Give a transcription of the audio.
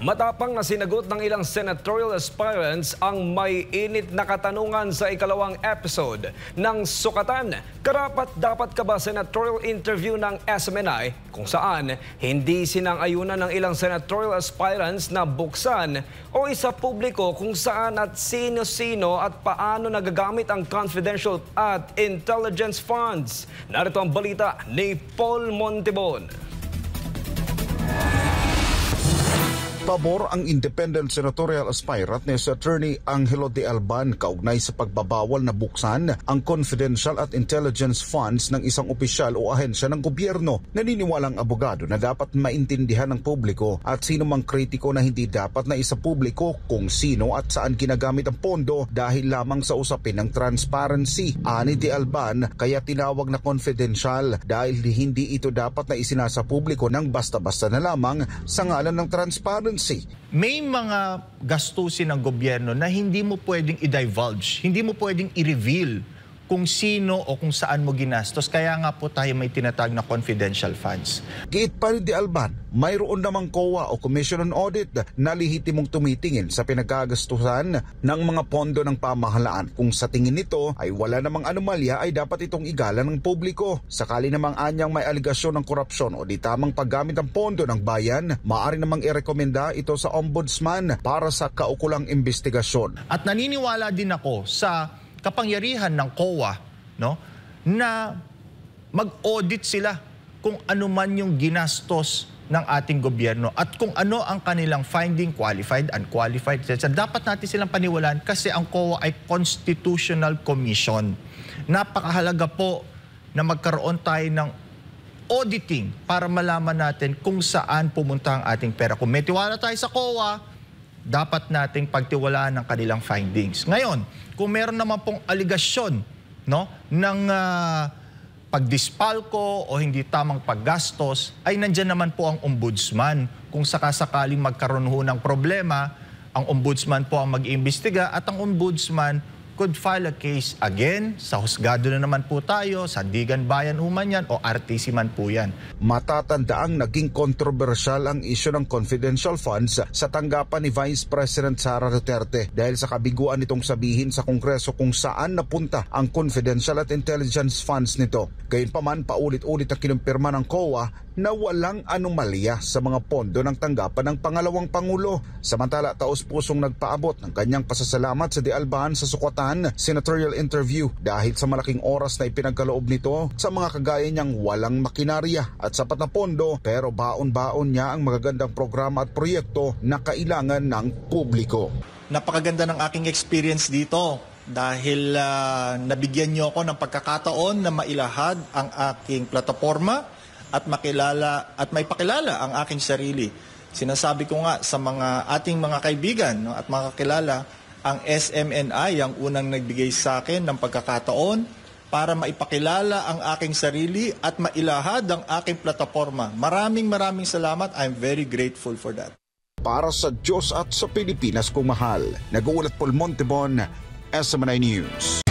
Matapang na sinagot ng ilang senatorial aspirants ang may init na katanungan sa ikalawang episode ng Sukatan. Karapat-dapat ka ba senatorial interview ng SMNI kung saan hindi sinang-ayunan ng ilang senatorial aspirants na buksan o isa publiko kung saan at sino-sino at paano nagagamit ang confidential at intelligence funds. Narito ang balita ni Paul Montibon. Pabor ang independent senatorial aspirant ni Attorney Angelo de Alban kaugnay sa pagbabawal na buksan ang confidential at intelligence funds ng isang opisyal o ahensya ng gobyerno. Naniniwalang abogado na dapat maintindihan ng publiko at sino mang kritiko na hindi dapat na isa publiko kung sino at saan ginagamit ang pondo dahil lamang sa usapin ng transparency. Ani de Alban, kaya tinawag na confidential dahil hindi ito dapat na isinasa publiko ng basta-basta na lamang sa ngalan ng transparency. May mga gastusin ng gobyerno na hindi mo pwedeng i-divulge, hindi mo pwedeng i-reveal kung sino o kung saan mo ginastos. Kaya nga po tayo may tinatawag na confidential funds. Giit pa rin de Alban, mayroon namang COA o Commission on Audit na lihitimong tumitingin sa pinagkagastusan ng mga pondo ng pamahalaan. Kung sa tingin nito ay wala namang anomalya ay dapat itong igalan ng publiko. Sakali namang anyang may aligasyon ng korupsyon o di tamang paggamit ng pondo ng bayan, maaari namang irekomenda ito sa ombudsman para sa kaukulang investigasyon. At naniniwala din ako sa kapangyarihan ng COA, no, na mag-audit sila kung ano man yung ginastos ng ating gobyerno at kung ano ang kanilang finding, qualified, unqualified, etc. Dapat natin silang paniwalaan kasi ang COA ay constitutional commission. Napakahalaga po na magkaroon tayo ng auditing para malaman natin kung saan pumunta ang ating pera. Kung may tiwala tayo sa COA, dapat nating pagtiwalaan ng kanilang findings. Ngayon, kung meron naman pong aligasyon, no, ng pagdispalko o hindi tamang paggastos, ay nandyan naman po ang ombudsman. Kung sakasakaling magkaroon ho ng problema, ang ombudsman po ang mag-iimbestiga at ang ombudsman could file a case again. Sa husgado na naman po tayo, Sandigan Bayan Uman yan o RTC man po yan. Matatandaang naging kontrobersyal ang isyu ng confidential funds sa tanggapan ni Vice President Sara Duterte dahil sa kabiguan nitong sabihin sa Kongreso kung saan napunta ang confidential at intelligence funds nito. Gayunpaman, paulit-ulit na kinumpirma ng COA na walang anomalya sa mga pondo ng tanggapan ng pangalawang Pangulo. Samantala, taos-pusong nagpaabot ng kanyang pasasalamat sa de Alban sa Sukatan senatorial interview dahil sa malaking oras na ipinagkaloob nito sa mga kagaya niyang walang makinarya at sapat na pondo pero baon-baon niya ang magagandang programa at proyekto na kailangan ng publiko. Napakaganda ng aking experience dito dahil nabigyan niyo ako ng pagkakataon na mailahad ang aking plataforma at makilala at may pakilala ang aking sarili. Sinasabi ko nga sa mga ating mga kaibigan, no, at mga kakilala, ang SMNI ang unang nagbigay sa akin ng pagkakataon para maipakilala ang aking sarili at mailahad ang aking plataforma. Maraming salamat. I'm very grateful for that. Para sa Diyos at sa Pilipinas kung mahal, nag-uulat Paul Montibon, SMNI News.